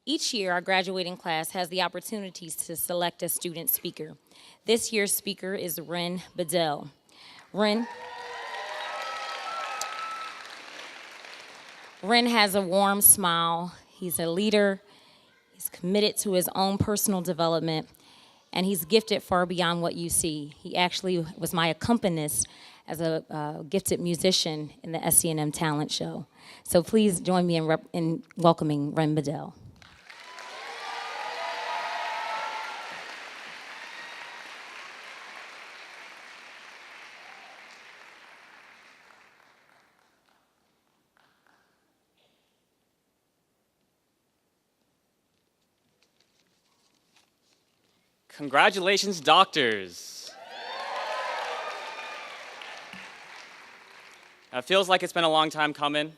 Each year, our graduating class has the opportunities to select a student speaker. This year's speaker is Ren Bedell. Ren has a warm smile. He's a leader. He's committed to his own personal development, and he's gifted far beyond what you see. He actually was my accompanist as a gifted musician in the SCNM talent show. So please join me in welcoming Ren Bedell. Congratulations, doctors. It feels like it's been a long time coming.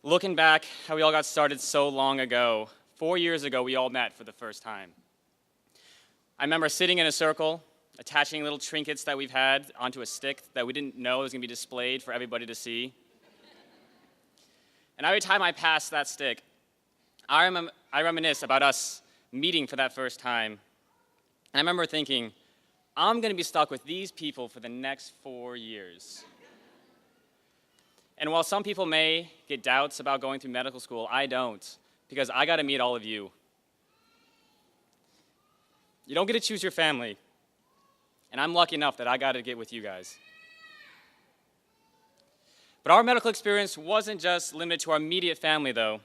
Looking back, how we all got started so long ago. 4 years ago, we all met for the first time. I remember sitting in a circle, attaching little trinkets that we've had onto a stick that we didn't know was going to be displayed for everybody to see. And every time I pass that stick, I reminisce about us meeting for that first time. And I remember thinking, I'm going to be stuck with these people for the next 4 years. And while some people may get doubts about going through medical school, I don't, because I got to meet all of you. You don't get to choose your family, and I'm lucky enough that I got to get with you guys. But our medical experience wasn't just limited to our immediate family, though.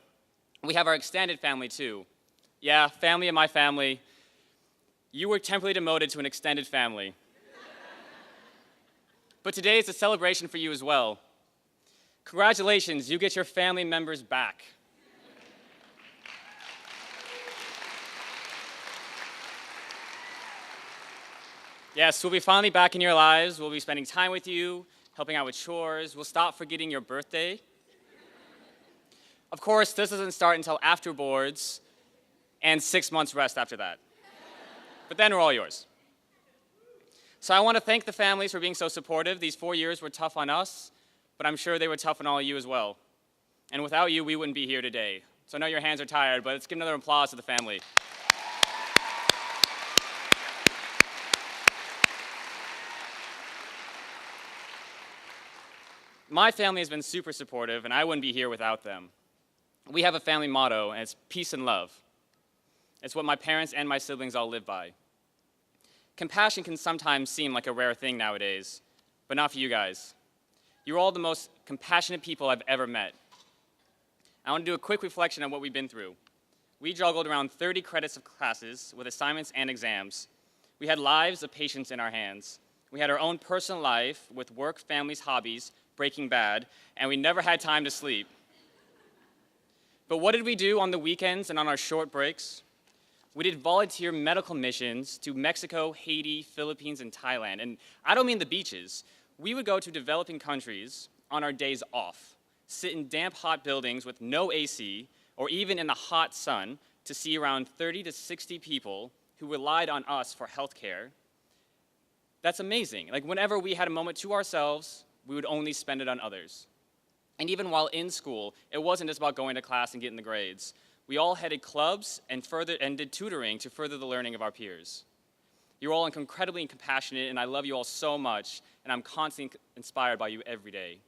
We have our extended family, too. Yeah, family of my family. You were temporarily demoted to an extended family. But today is a celebration for you as well. Congratulations, you get your family members back. Yes, we'll be finally back in your lives. We'll be spending time with you, helping out with chores. We'll stop forgetting your birthday. Of course, this doesn't start until after boards and 6 months rest after that. But then we're all yours. So I want to thank the families for being so supportive. These 4 years were tough on us, but I'm sure they were tough on all of you as well. And without you, we wouldn't be here today. So I know your hands are tired, but let's give another applause to the family. My family has been super supportive, and I wouldn't be here without them. We have a family motto, and it's peace and love. It's what my parents and my siblings all live by. Compassion can sometimes seem like a rare thing nowadays, but not for you guys. You're all the most compassionate people I've ever met. I want to do a quick reflection on what we've been through. We juggled around 30 credits of classes with assignments and exams. We had lives of patients in our hands. We had our own personal life with work, families, hobbies, Breaking Bad, and we never had time to sleep. But what did we do on the weekends and on our short breaks? We did volunteer medical missions to Mexico, Haiti, Philippines, and Thailand. And I don't mean the beaches. We would go to developing countries on our days off, sit in damp, hot buildings with no AC, or even in the hot sun, to see around 30 to 60 people who relied on us for health care. That's amazing. Like, whenever we had a moment to ourselves, we would only spend it on others. And even while in school, it wasn't just about going to class and getting the grades. We all headed clubs and did tutoring to further the learning of our peers. You're all incredibly compassionate, and I love you all so much, and I'm constantly inspired by you every day.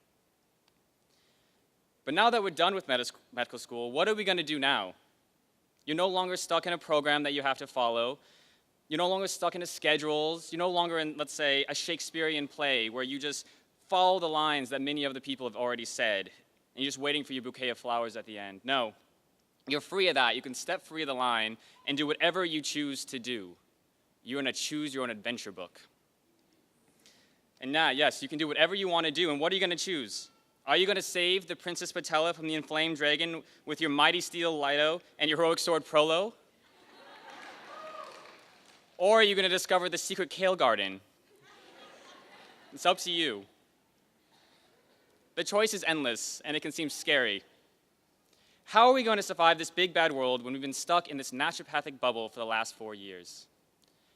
But now that we're done with medical school, what are we going to do now? You're no longer stuck in a program that you have to follow. You're no longer stuck into schedules. You're no longer in, let's say, a Shakespearean play where you just follow the lines that many other people have already said, and you're just waiting for your bouquet of flowers at the end. No. You're free of that. You can step free of the line and do whatever you choose to do. You're going to choose your own adventure book. And now, yes, you can do whatever you want to do. And what are you going to choose? Are you going to save the Princess Patella from the inflamed dragon with your mighty steel Lido and your heroic sword Prolo? Or are you going to discover the secret kale garden? It's up to you. The choice is endless, and it can seem scary. How are we going to survive this big bad world when we've been stuck in this naturopathic bubble for the last 4 years?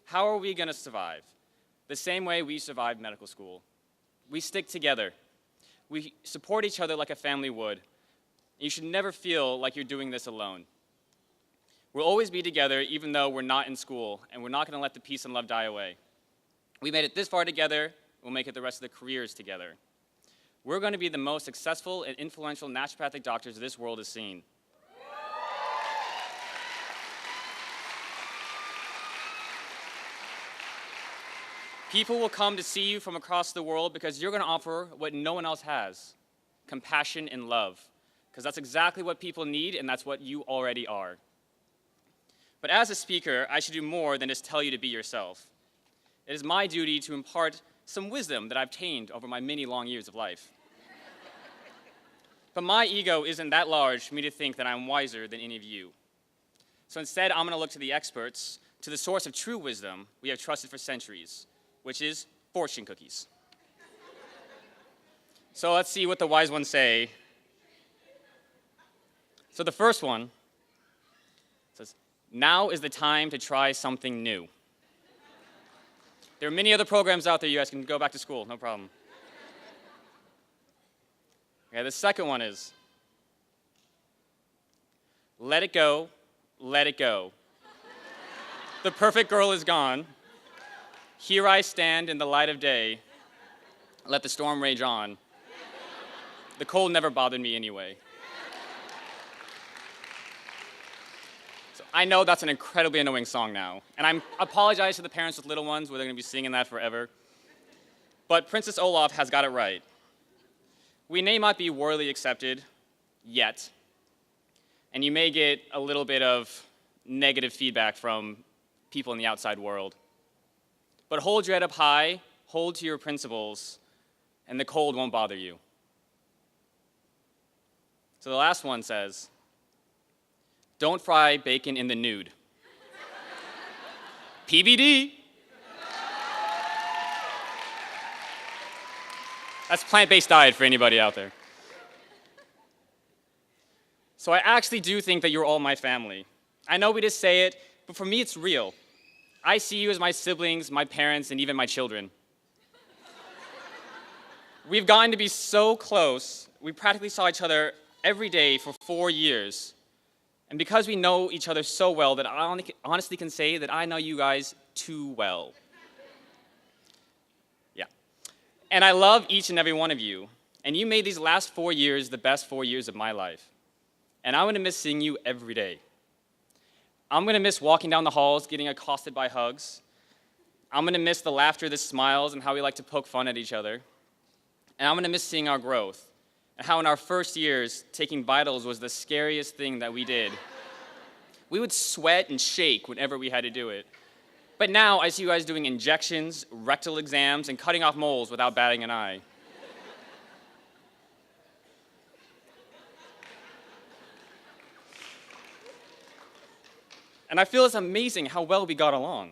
How are we going to survive? The same way we survived medical school. We stick together. We support each other like a family would. You should never feel like you're doing this alone. We'll always be together even though we're not in school, and we're not going to let the peace and love die away. We made it this far together, we'll make it the rest of the careers together. We're going to be the most successful and influential naturopathic doctors this world has seen. People will come to see you from across the world because you're going to offer what no one else has, compassion and love, because that's exactly what people need, and that's what you already are. But as a speaker, I should do more than just tell you to be yourself. It is my duty to impart some wisdom that I've attained over my many long years of life. But my ego isn't that large for me to think that I'm wiser than any of you. So instead, I'm going to look to the experts, to the source of true wisdom we have trusted for centuries, which is fortune cookies. So let's see what the wise ones say. So the first one says, now is the time to try something new. There are many other programs out there. You guys can go back to school, no problem. Okay, the second one is, let it go, let it go. The perfect girl is gone. Here I stand in the light of day. Let the storm rage on. The cold never bothered me anyway. So I know that's an incredibly annoying song now, and I apologize to the parents with little ones where they're going to be singing that forever. But Princess Olaf has got it right. We may not be worldly accepted yet, and you may get a little bit of negative feedback from people in the outside world. But hold your head up high, hold to your principles, and the cold won't bother you. So the last one says, don't fry bacon in the nude. PBD. That's plant-based diet for anybody out there. So I actually do think that you're all my family. I know we just say it, but for me it's real. I see you as my siblings, my parents, and even my children. We've gotten to be so close, we practically saw each other every day for 4 years. And because we know each other so well that I honestly can say that I know you guys too well. Yeah. And I love each and every one of you. And you made these last 4 years the best 4 years of my life. And I'm going to miss seeing you every day. I'm going to miss walking down the halls, getting accosted by hugs. I'm going to miss the laughter, the smiles, and how we like to poke fun at each other. And I'm going to miss seeing our growth, and how in our first years, taking vitals was the scariest thing that we did. We would sweat and shake whenever we had to do it. But now I see you guys doing injections, rectal exams, and cutting off moles without batting an eye. And I feel it's amazing how well we got along.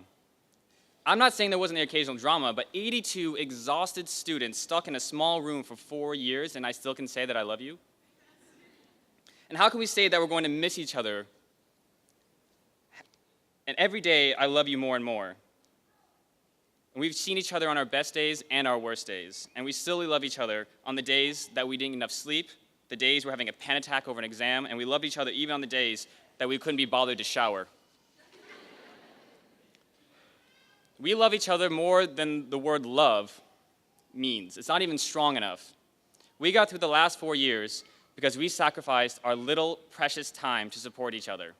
I'm not saying there wasn't the occasional drama, but 82 exhausted students stuck in a small room for 4 years, and I still can say that I love you? And how can we say that we're going to miss each other? And every day, I love you more and more. And we've seen each other on our best days and our worst days, and we still love each other on the days that we didn't get enough sleep, the days we're having a panic attack over an exam, and we loved each other even on the days that we couldn't be bothered to shower. We love each other more than the word love means. It's not even strong enough. We got through the last 4 years because we sacrificed our little precious time to support each other.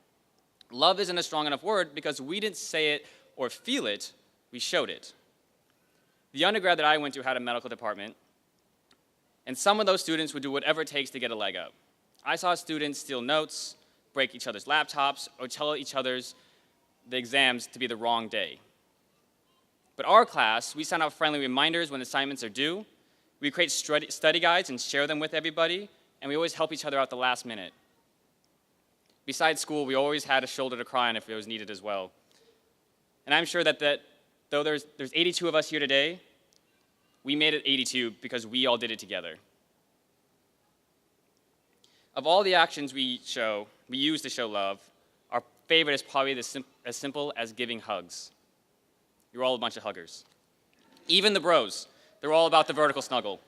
Love isn't a strong enough word because we didn't say it or feel it, we showed it. The undergrad that I went to had a medical department, and some of those students would do whatever it takes to get a leg up. I saw students steal notes, break each other's laptops, or tell each other's the exams to be the wrong day. But our class, we send out friendly reminders when assignments are due, we create study guides and share them with everybody, and we always help each other out the last minute. Besides school, we always had a shoulder to cry on if it was needed as well. And I'm sure that though there's 82 of us here today, we made it 82 because we all did it together. Of all the actions we use to show love, our favorite is probably as simple as giving hugs. You're all a bunch of huggers. Even the bros, they're all about the vertical snuggle.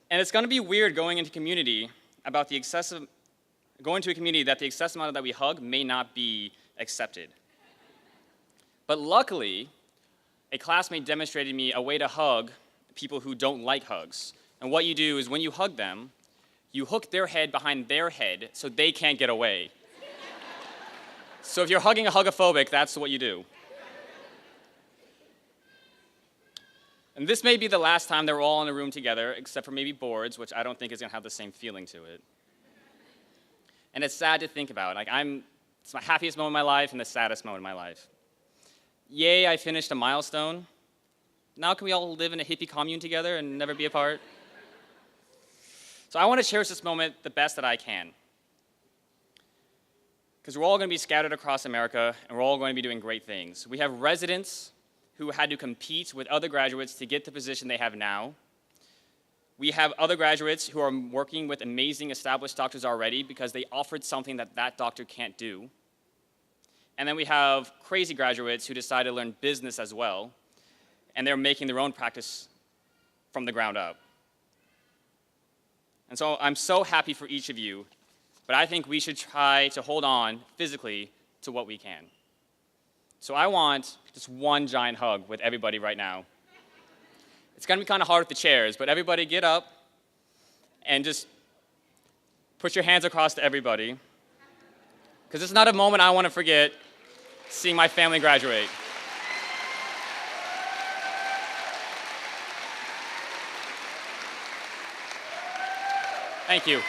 And it's going to be weird going into community about the excessive going to a community that the excessive amount that we hug may not be accepted. But luckily, a classmate demonstrated me a way to hug people who don't like hugs. And what you do is when you hug them, you hook their head behind their head so they can't get away. So if you're hugging a hugophobic, that's what you do. And this may be the last time that we're all in a room together, except for maybe boards, which I don't think is going to have the same feeling to it. And it's sad to think about. It's my happiest moment of my life and the saddest moment of my life. Yay, I finished a milestone. Now can we all live in a hippie commune together and never be apart? So I want to cherish this moment the best that I can. Because we're all going to be scattered across America, and we're all going to be doing great things. We have residents who had to compete with other graduates to get the position they have now. We have other graduates who are working with amazing established doctors already because they offered something that that doctor can't do. And then we have crazy graduates who decided to learn business as well, and they're making their own practice from the ground up. And so I'm so happy for each of you, but I think we should try to hold on physically to what we can. So I want just one giant hug with everybody right now. It's going to be kind of hard with the chairs, but everybody get up and just put your hands across to everybody. Because it's not a moment I want to forget, seeing my family graduate. Thank you.